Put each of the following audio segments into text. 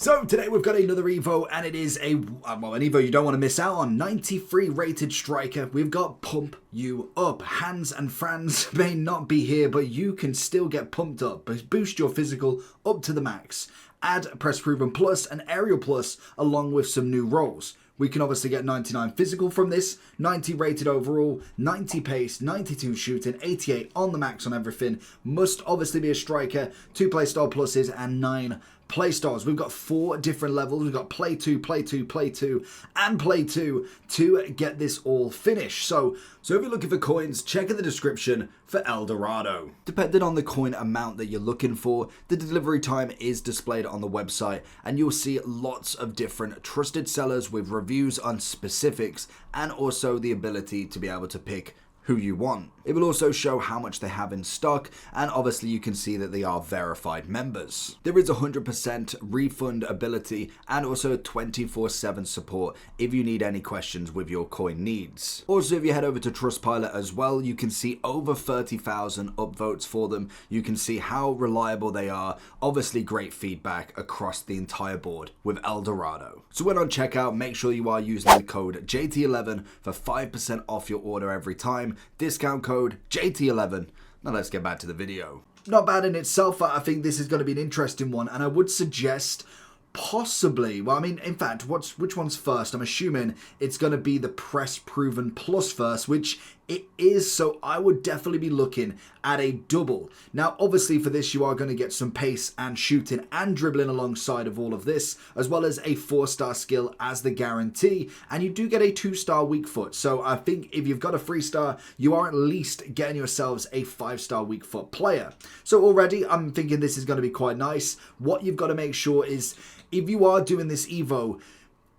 So today we've got another Evo, and it is an Evo you don't want to miss out on. 93 rated striker. We've got Pump You Up. Hans and Franz may not be here, but you can still get pumped up. Boost your physical up to the max. Add Press Proven Plus and Aerial Plus along with some new roles. We can obviously get 99 physical from this, 90 rated overall, 90 pace, 92 shooting, 88 on the max on everything. Must obviously be a striker, 2 Playstyle pluses and 9 Playstyles. We've got 4 different levels. We've got Play 2, Play 2, Play 2, and Play 2 to get this all finished. So if you're looking for coins, check in the description for El Dorado. Depending on the coin amount that you're looking for, the delivery time is displayed on the website, and you'll see lots of different trusted sellers with reviews on specifics and also the ability to be able to pick who you want. It will also show how much they have in stock, and obviously you can see that they are verified members. There is 100% refund ability and also 24/7 support if you need any questions with your coin needs. Also, if you head over to Trustpilot as well, you can see over 30,000 upvotes for them. You can see how reliable they are. Obviously great feedback across the entire board with El Dorado. So when on checkout, make sure you are using the code JT11 for 5% off your order every time. Discount code JT11. Now let's get back to the video. Not bad in itself. I think this is going to be an interesting one, and I would suggest possibly, well, I mean, in fact, which one's first? I'm assuming it's going to be the Press Proven Plus first, which it is, so I would definitely be looking at a double. Now, obviously for this, you are going to get some pace and shooting and dribbling alongside of all of this, as well as a 4-star skill as the guarantee, and you do get a 2-star weak foot. So I think if you've got a 3-star, you are at least getting yourselves a 5-star weak foot player. So already, I'm thinking this is going to be quite nice. What you've got to make sure is, if you are doing this Evo,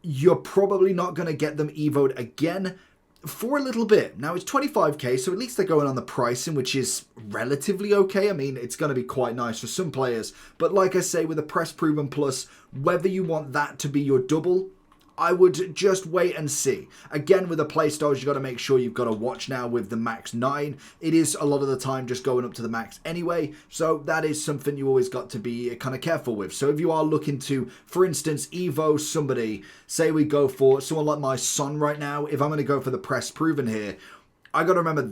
you're probably not going to get them Evo'd again for a little bit. Now, it's 25k, so at least they're going on the pricing, which is relatively okay. I mean, it's going to be quite nice for some players. But like I say, with the Press Proven Plus, whether you want that to be your double, I would just wait and see. Again, with the Playstyles, you've got to make sure you've got a watch now with the max 9. It is a lot of the time just going up to the max anyway, so that is something you always got to be kind of careful with. So if you are looking to, for instance, Evo somebody, say we go for someone like my son right now, if I'm going to go for the Press Proven here, I got to remember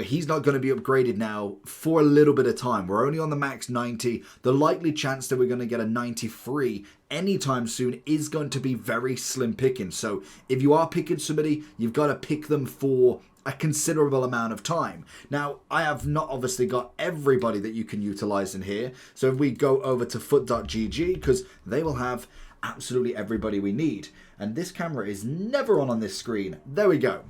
he's not going to be upgraded now for a little bit of time. We're only on the max 90. The likely chance that we're going to get a 93 anytime soon is going to be very slim picking. So if you are picking somebody, you've got to pick them for a considerable amount of time. Now, I have not obviously got everybody that you can utilize in here. So if we go over to foot.gg, because they will have absolutely everybody we need. And this camera is never on this screen. There we go.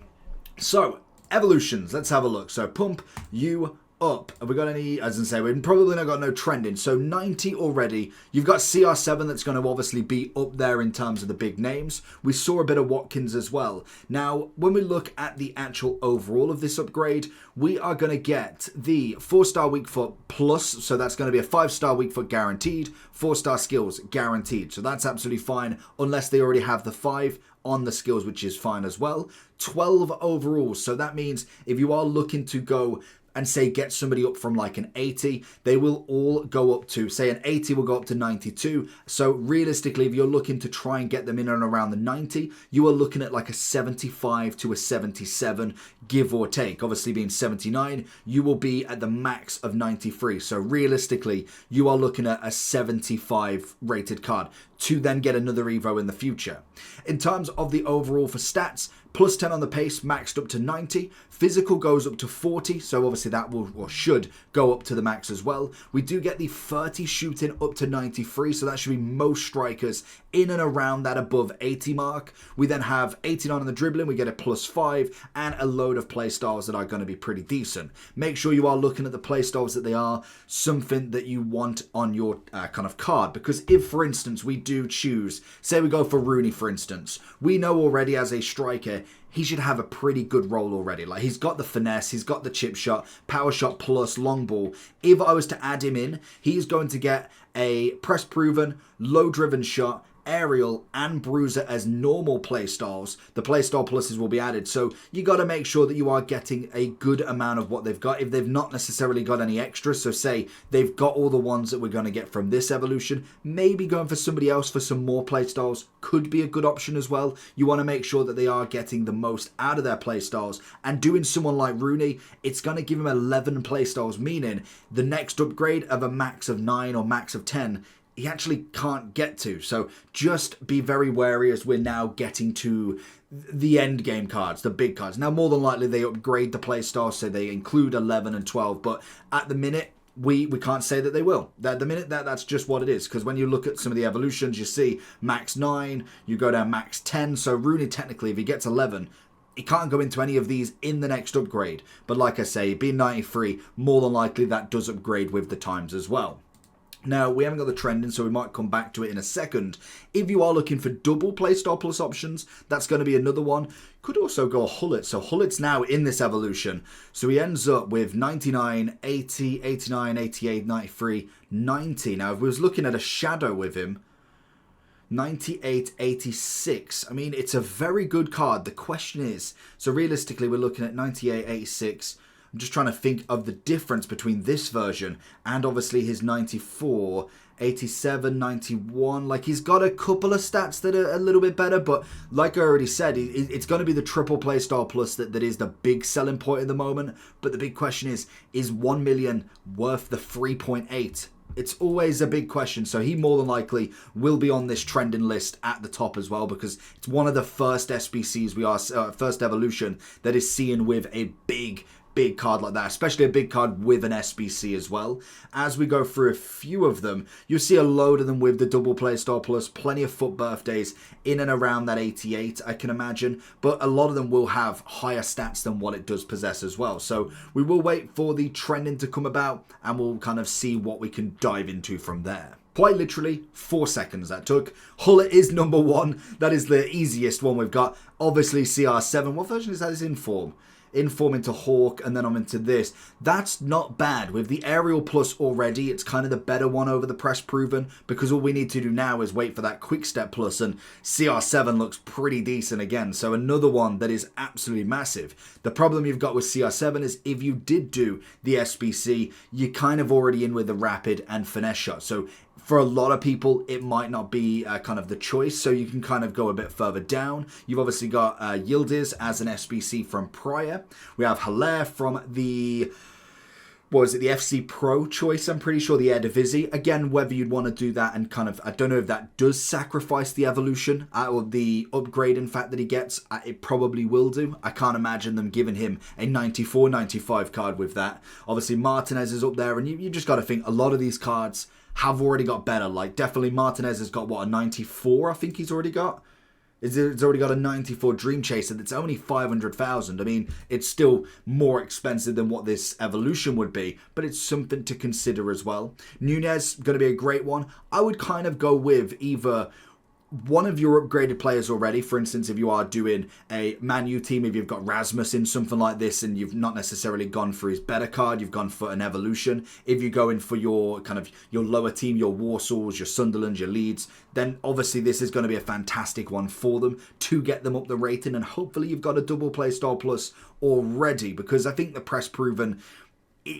So evolutions, let's have a look. So Pump You Up. Have we got any, as I say, we've probably not got no trending. So 90 already. You've got CR7 that's going to obviously be up there in terms of the big names. We saw a bit of Watkins as well. Now, when we look at the actual overall of this upgrade, we are going to get the 4-star weak foot plus. So that's going to be a 5-star weak foot guaranteed, 4-star skills guaranteed. So that's absolutely fine unless they already have the 5 on the skills, which is fine as well. 12 overall, so that means if you are looking to go and say get somebody up from like an 80, they will all go up to, say an 80 will go up to 92. So realistically, if you're looking to try and get them in and around the 90, you are looking at like a 75 to a 77, give or take. Obviously being 79, you will be at the max of 93. So realistically, you are looking at a 75 rated card to then get another Evo in the future. In terms of the overall for stats, plus 10 on the pace, maxed up to 90. Physical goes up to 40, so obviously that will or should go up to the max as well. We do get the 30 shooting up to 93, so that should be most strikers in and around that above 80 mark. We then have 89 on the dribbling, we get a plus 5, and a load of play styles that are going to be pretty decent. Make sure you are looking at the play styles that they are something that you want on your kind of card, because if, for instance, we do choose, say we go for Rooney, for instance, we know already as a striker, he should have a pretty good role already. Like, he's got the finesse, he's got the chip shot, power shot plus long ball. If I was to add him in, he's going to get a press proven, low driven shot, Aerial and Bruiser as normal playstyles. The playstyle pluses will be added, so you got to make sure that you are getting a good amount of what they've got. If they've not necessarily got any extras, so say they've got all the ones that we're going to get from this evolution, maybe going for somebody else for some more playstyles could be a good option as well. You want to make sure that they are getting the most out of their playstyles, and doing someone like Rooney, it's going to give him 11 playstyles, meaning the next upgrade of a max of 9 or max of 10 he actually can't get to. So just be very wary as we're now getting to the end game cards, the big cards. Now, more than likely they upgrade the playstyle, so they include 11 and 12, but at the minute we can't say that they will. At the minute, that's just what it is, because when you look at some of the evolutions, you see max 9, you go down max 10, so Rooney technically, if he gets 11, he can't go into any of these in the next upgrade. But like I say, being 93, more than likely that does upgrade with the times as well. Now, we haven't got the trending, so we might come back to it in a second. If you are looking for double Playstyle Plus options, that's going to be another one. Could also go Hullet. So Hullet's now in this evolution. So he ends up with 99, 80, 89, 88, 93, 90. Now, if we was looking at a shadow with him, 98, 86. I mean, it's a very good card. The question is, so realistically, we're looking at 98, 86. I'm just trying to think of the difference between this version and obviously his 94, 87, 91. Like, he's got a couple of stats that are a little bit better, but like I already said, it's going to be the triple playstyle plus that is the big selling point at the moment. But the big question is 1 million worth the 3.8? It's always a big question, so he more than likely will be on this trending list at the top as well, because it's one of the first SBCs first evolution that is seeing with a big card like that, especially a big card with an SBC as well. As we go through a few of them, you'll see a load of them with the double playstyle plus, plenty of foot birthdays in and around that 88, I can imagine, but a lot of them will have higher stats than what it does possess as well. So we will wait for the trending to come about, and we'll kind of see what we can dive into from there. Quite literally 4 seconds that took. Hullet is number 1. That is the easiest one we've got. Obviously CR7. What version is that? Is Inform? Inform into Hawk, and then I'm into this. That's not bad. With the Aerial Plus already, it's kind of the better one over the Press Proven, because all we need to do now is wait for that Quick Step Plus, and CR7 looks pretty decent again. So another one that is absolutely massive. The problem you've got with CR7 is if you did do the SBC, you're kind of already in with the Rapid and Finesse shot. So for a lot of people, it might not be kind of the choice, so you can kind of go a bit further down. You've obviously got Yildiz as an SBC from prior. We have Hilaire from the, what was it, the FC Pro choice, I'm pretty sure, the Eredivisie. Again, whether you'd want to do that and kind of, I don't know if that does sacrifice the evolution or the upgrade, in fact, that he gets. It probably will do. I can't imagine them giving him a 94, 95 card with that. Obviously, Martinez is up there, and you just got to think a lot of these cards have already got better. Like, definitely Martinez has got, what, a 94, I think he's already got? It's already got a 94 Dream Chaser that's only 500,000. I mean, it's still more expensive than what this evolution would be, but it's something to consider as well. Nunez, going to be a great one. I would kind of go with either one of your upgraded players already. For instance, if you are doing a Man U team, if you've got Rasmus in something like this and you've not necessarily gone for his better card, you've gone for an evolution. If you go in for your kind of your lower team, your Warsaws, your Sunderlands, your Leeds, then obviously this is going to be a fantastic one for them to get them up the rating, and hopefully you've got a double playstyle plus already, because I think the Press Proven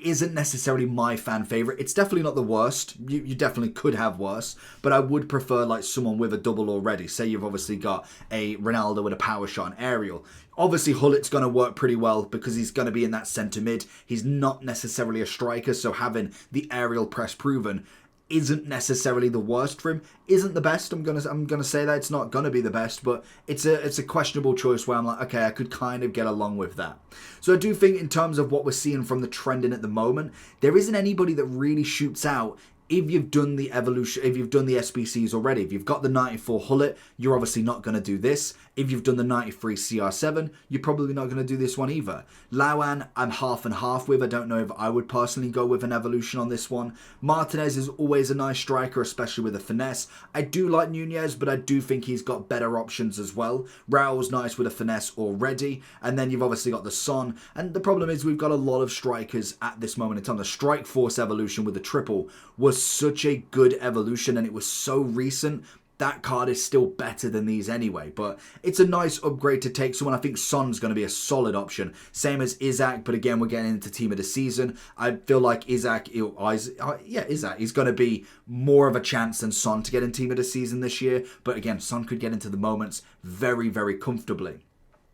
isn't necessarily my fan favorite. It's definitely not the worst. You definitely could have worse, but I would prefer like someone with a double already. Say you've obviously got a Ronaldo with a power shot and aerial. Obviously Hullet's going to work pretty well because he's going to be in that centre mid. He's not necessarily a striker, so having the aerial Press Proven isn't necessarily the worst for him. Isn't the best. I'm gonna say that it's not gonna be the best, but it's a questionable choice where I'm like, okay, I could kind of get along with that. So I do think in terms of what we're seeing from the trending at the moment, there isn't anybody that really shoots out. If you've done the evolution, if you've done the SBCs already, if you've got the 94 Hullet, you're obviously not going to do this. If you've done the 93 CR7, you're probably not going to do this one either. Lauan, I'm half and half with. I don't know if I would personally go with an evolution on this one. Martinez is always a nice striker, especially with a finesse. I do like Nunez, but I do think he's got better options as well. Raul's nice with a finesse already. And then you've obviously got the Son. And the problem is we've got a lot of strikers at this moment in time. The Strike Force evolution with the triple was such a good evolution, and it was so recent. that card is still better than these anyway. But it's a nice upgrade to take someone. I think Son's going to be a solid option. Same as Isaac, but again, we're getting into Team of the Season. I feel like Isaac, he's going to be more of a chance than Son to get in Team of the Season this year. But again, Son could get into the moments very, very comfortably.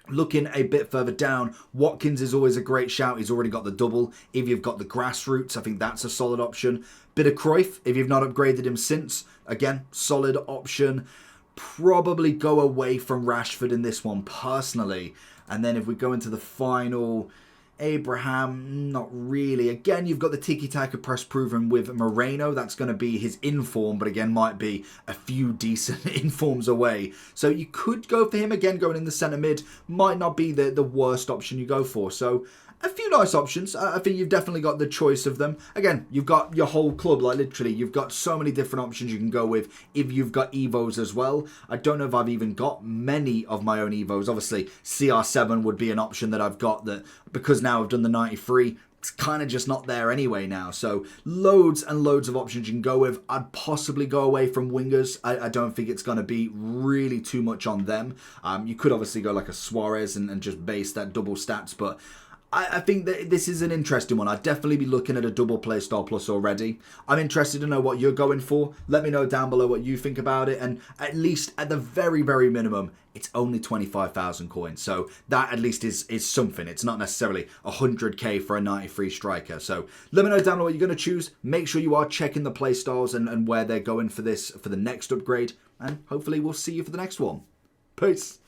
Looking a bit further down, Watkins is always a great shout. He's already got the double. If you've got the grassroots, I think that's a solid option. Bit of Cruyff, if you've not upgraded him since, again, solid option. Probably go away from Rashford in this one personally. And then if we go into the final, Abraham, not really. Again, you've got the tiki-taka press proven with Moreno. That's going to be his inform, but again, might be a few decent informs away. So you could go for him again, going in the centre mid. Might not be the worst option you go for. So a few nice options. I think you've definitely got the choice of them. Again, you've got your whole club, like literally, you've got so many different options you can go with if you've got Evos as well. I don't know if I've even got many of my own Evos. Obviously, CR7 would be an option that I've got that, because now I've done the 93, it's kind of just not there anyway now. So loads and loads of options you can go with. I'd possibly go away from wingers. I don't think it's going to be really too much on them. You could obviously go like a Suarez and just base that double stats, but I think that this is an interesting one. I'd definitely be looking at a double Playstyle Plus already. I'm interested to know what you're going for. Let me know down below what you think about it. And at least at the very, very minimum, it's only 25,000 coins. So that at least is something. It's not necessarily 100k for a 93 striker. So let me know down below what you're going to choose. Make sure you are checking the Playstyles and where they're going for this, for the next upgrade. And hopefully we'll see you for the next one. Peace.